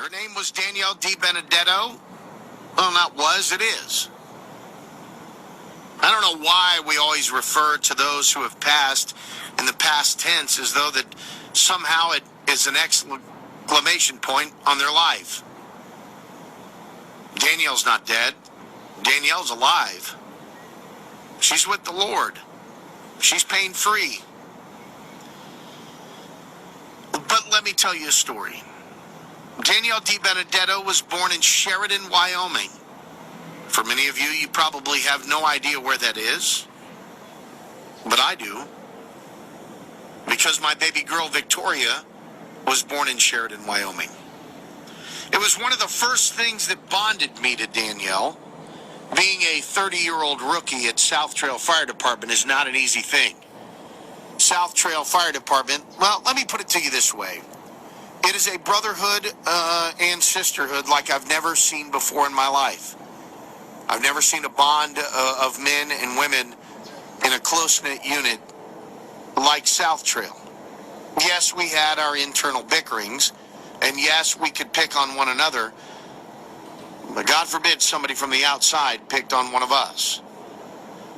Her name was Danielle DiBenedetto. Well, not was, it is. I don't know why we always refer to those who have passed in the past tense as though that somehow it is an exclamation point on their life. Danielle's not dead. Danielle's alive. She's with the Lord. She's pain-free. But let me tell you a story. Danielle DiBenedetto was born in Sheridan, Wyoming. For many of you, you probably have no idea where that is. But I do. Because my baby girl, Victoria, was born in Sheridan, Wyoming. It was one of the first things that bonded me to Danielle. Being a 30-year-old rookie at South Trail Fire Department is not an easy thing. South Trail Fire Department, well, let me put it to you this way. It is a brotherhood and sisterhood like I've never seen before in my life. I've never seen a bond of men and women in a close-knit unit like South Trail. Yes, we had our internal bickerings, and yes, we could pick on one another, but God forbid somebody from the outside picked on one of us.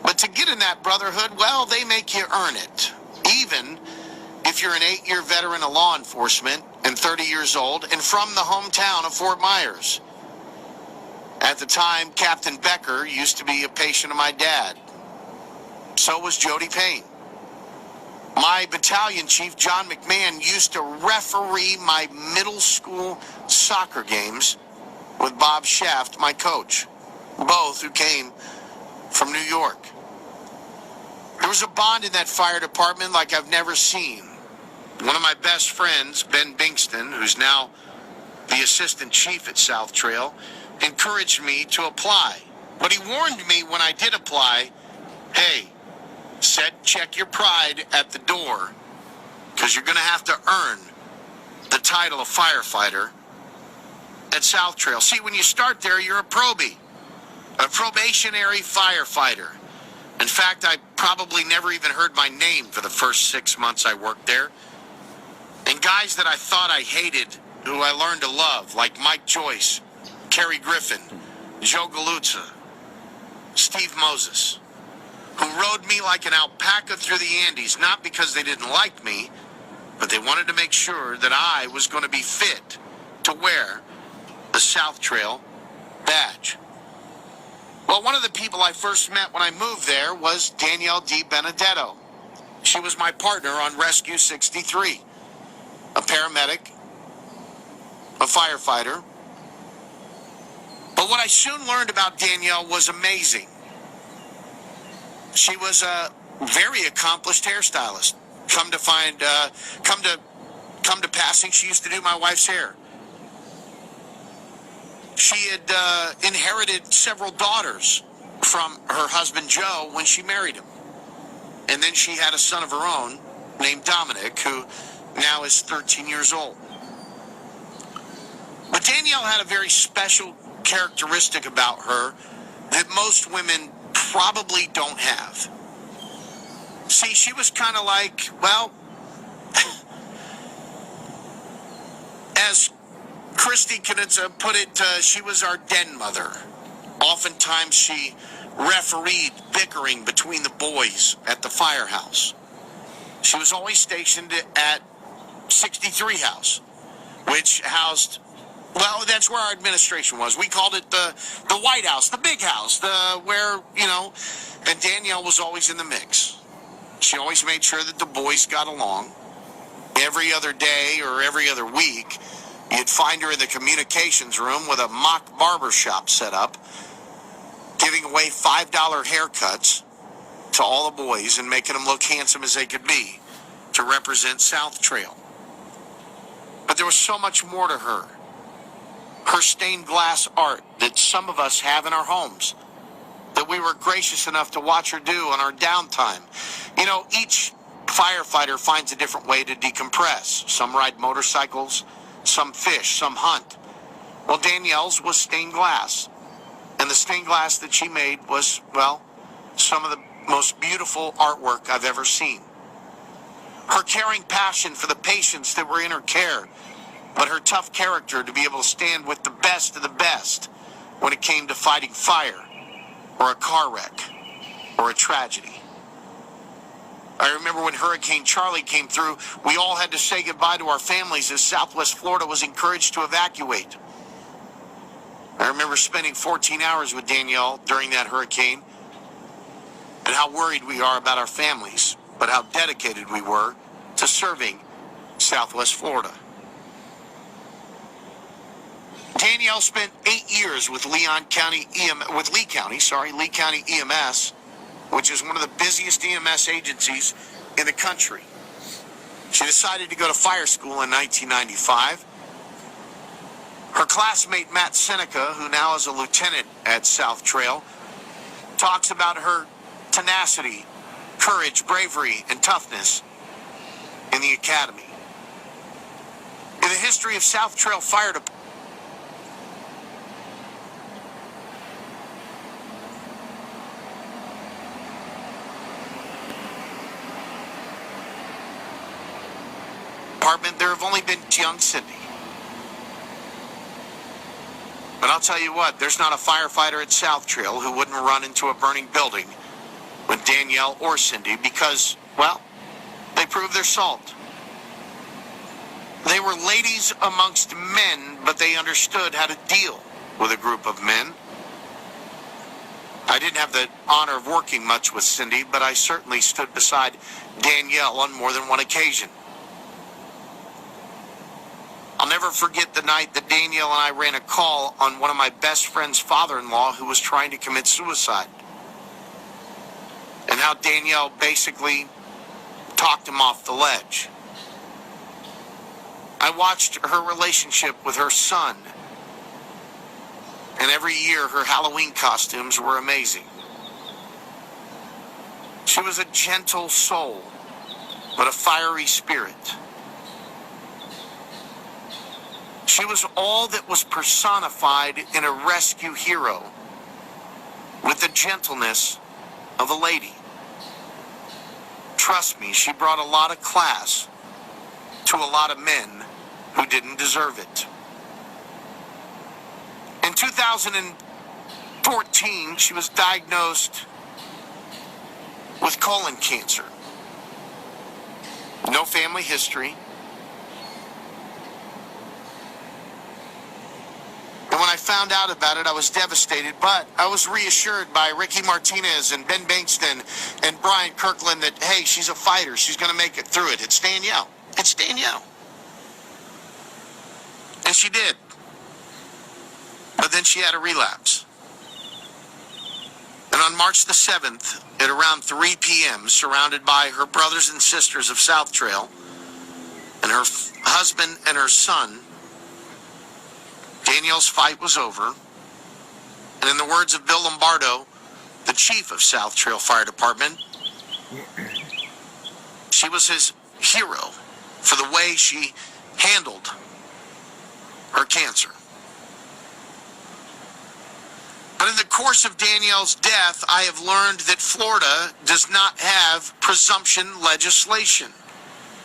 But to get in that brotherhood, well, they make you earn it. Even if you're an 8-year veteran of law enforcement and 30 years old and from the hometown of Fort Myers. At the time, Captain Becker used to be a patient of my dad. So was Jody Payne. My battalion chief, John McMahon, used to referee my middle school soccer games with Bob Shaft, my coach, both who came from New York. There was a bond in that fire department like I've never seen. One of my best friends, Ben Bingston, who's now the assistant chief at South Trail, encouraged me to apply. But he warned me when I did apply, hey, check your pride at the door, because you're going to have to earn the title of firefighter at South Trail. See, when you start there, you're a probie, a probationary firefighter. In fact, I probably never even heard my name for the first 6 months I worked there. And guys that I thought I hated, who I learned to love, like Mike Joyce, Kerry Griffin, Joe Galuzza, Steve Moses, who rode me like an alpaca through the Andes, not because they didn't like me, but they wanted to make sure that I was going to be fit to wear the South Trail badge. Well, one of the people I first met when I moved there was Danielle DiBenedetto. She was my partner on Rescue 63, a paramedic, a firefighter. But what I soon learned about Danielle was amazing. She was a very accomplished hairstylist. Come to passing, she used to do my wife's hair. She had inherited several daughters from her husband Joe when she married him. And then she had a son of her own named Dominic, who now is 13 years old. But Danielle had a very special characteristic about her that most women probably don't have. See, she was kind of like, well, as Christy Knudsen put it, she was our den mother. Oftentimes she refereed bickering between the boys at the firehouse. She was always stationed at 63 House, which housed, well, that's where our administration was. We called it the White House, the big house, where, and Danielle was always in the mix. She always made sure that the boys got along. Every other day or every other week, you'd find her in the communications room with a mock barber shop set up, giving away $5 haircuts to all the boys and making them look handsome as they could be to represent South Trail. But there was so much more to her. Her stained glass art that some of us have in our homes, that we were gracious enough to watch her do on our downtime. Each firefighter finds a different way to decompress. Some ride motorcycles, some fish, some hunt. Well, Danielle's was stained glass. And the stained glass that she made was, well, some of the most beautiful artwork I've ever seen. Her caring passion for the patients that were in her care but her tough character to be able to stand with the best of the best when it came to fighting fire or a car wreck or a tragedy. I remember when Hurricane Charlie came through, we all had to say goodbye to our families as Southwest Florida was encouraged to evacuate. I remember spending 14 hours with Danielle during that hurricane and how worried we are about our families, but how dedicated we were to serving Southwest Florida. Danielle spent 8 years with Lee County EMS, which is one of the busiest EMS agencies in the country. She decided to go to fire school in 1995. Her classmate, Matt Seneca, who now is a lieutenant at South Trail, talks about her tenacity, courage, bravery, and toughness in the academy. In the history of South Trail Fire Department, there have only been young Cindy. But I'll tell you what, there's not a firefighter at South Trail who wouldn't run into a burning building with Danielle or Cindy because, well, they proved their salt. They were ladies amongst men, but they understood how to deal with a group of men. I didn't have the honor of working much with Cindy, but I certainly stood beside Danielle on more than one occasion. I'll never forget the night that Danielle and I ran a call on one of my best friend's father-in-law who was trying to commit suicide. And how Danielle basically talked him off the ledge. I watched her relationship with her son. And every year her Halloween costumes were amazing. She was a gentle soul, but a fiery spirit. She was all that was personified in a rescue hero with the gentleness of a lady. Trust me, she brought a lot of class to a lot of men who didn't deserve it. In 2014, she was diagnosed with colon cancer. No family history. And when I found out about it, I was devastated, but I was reassured by Ricky Martinez and Ben Bankston and Brian Kirkland that, hey, she's a fighter. She's going to make it through it. It's Danielle. It's Danielle. And she did. But then she had a relapse. And on March the 7th, at around 3 p.m., surrounded by her brothers and sisters of South Trail and her husband and her son, Danielle's fight was over, and in the words of Bill Lombardo, the chief of South Trail Fire Department, she was his hero for the way she handled her cancer. But in the course of Danielle's death, I have learned that Florida does not have presumption legislation.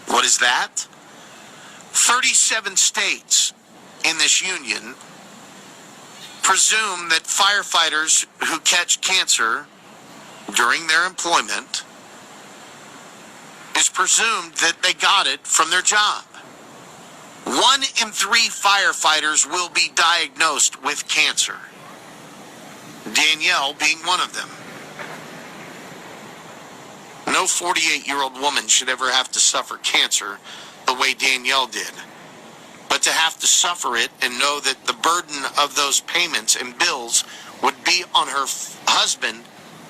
What is that? 37 states in this union presume that firefighters who catch cancer during their employment is presumed that they got it from their job. 1 in 3 firefighters will be diagnosed with cancer. Danielle being one of them. No 48-year-old woman should ever have to suffer cancer the way Danielle did. But to have to suffer it and know that the burden of those payments and bills would be on her husband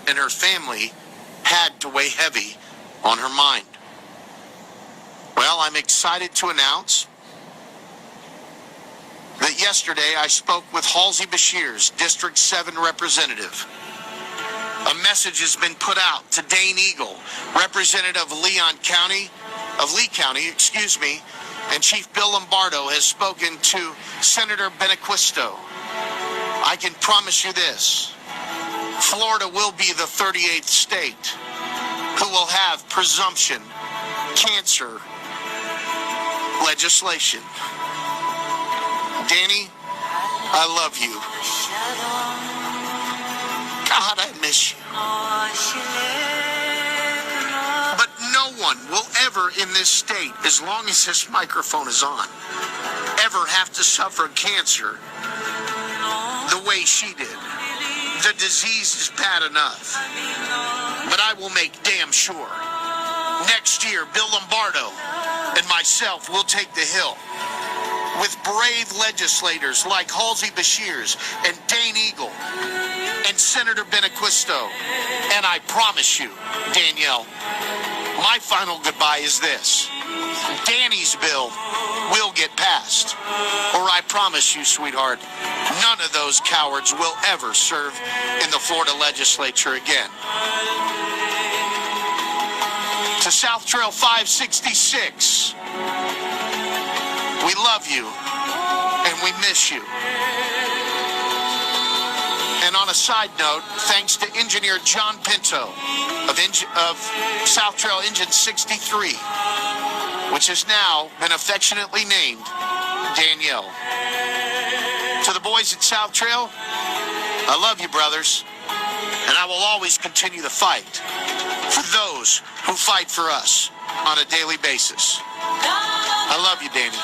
and her family had to weigh heavy on her mind. Well, I'm excited to announce that yesterday I spoke with Halsey Beshears, District 7 representative. A message has been put out to Dane Eagle, representative of Lee County, and Chief Bill Lombardo has spoken to Senator Benequisto. I can promise you this, Florida will be the 38th state who will have presumption cancer legislation. Danny, I love you. God, I miss you. But no one will ever in this state, as long as this microphone is on, ever have to suffer cancer the way she did. The disease is bad enough. But I will make damn sure next year Bill Lombardo and myself will take the hill with brave legislators like Halsey Beshears and Dane Eagle and Senator Benequisto. And I promise you, Danielle, my final goodbye is this. Danny's bill will get passed. Or I promise you, sweetheart, none of those cowards will ever serve in the Florida legislature again. To South Trail 566, we love you and we miss you. And on a side note, thanks to engineer John Pinto of South Trail Engine 63, which has now been affectionately named Danielle. To the boys at South Trail, I love you, brothers, and I will always continue the fight for those who fight for us on a daily basis. I love you, Danny.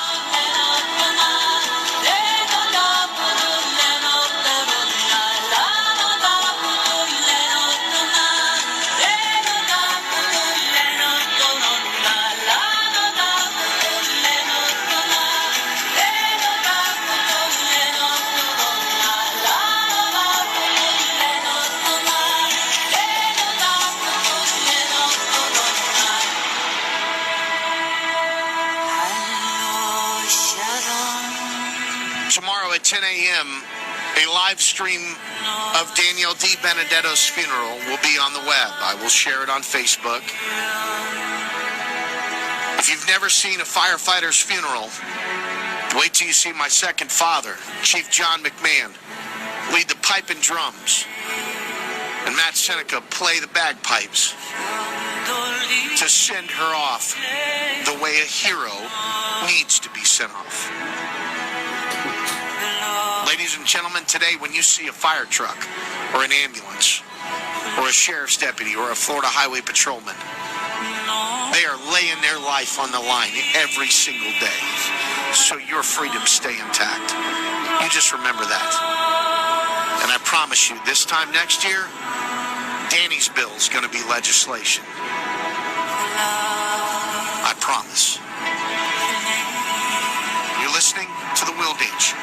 Tomorrow at 10 a.m., a live stream of Danielle D. Benedetto's funeral will be on the web. I will share it on Facebook. If you've never seen a firefighter's funeral, wait till you see my second father, Chief John McMahon, lead the pipe and drums, and Matt Seneca play the bagpipes to send her off the way a hero needs to be sent off. Ladies and gentlemen, today when you see a fire truck or an ambulance or a sheriff's deputy or a Florida highway patrolman, they are laying their life on the line every single day so your freedoms stay intact. You just remember that. And I promise you, this time next year, Danny's bill is going to be legislation. I promise. You're listening to The Will Dean Show.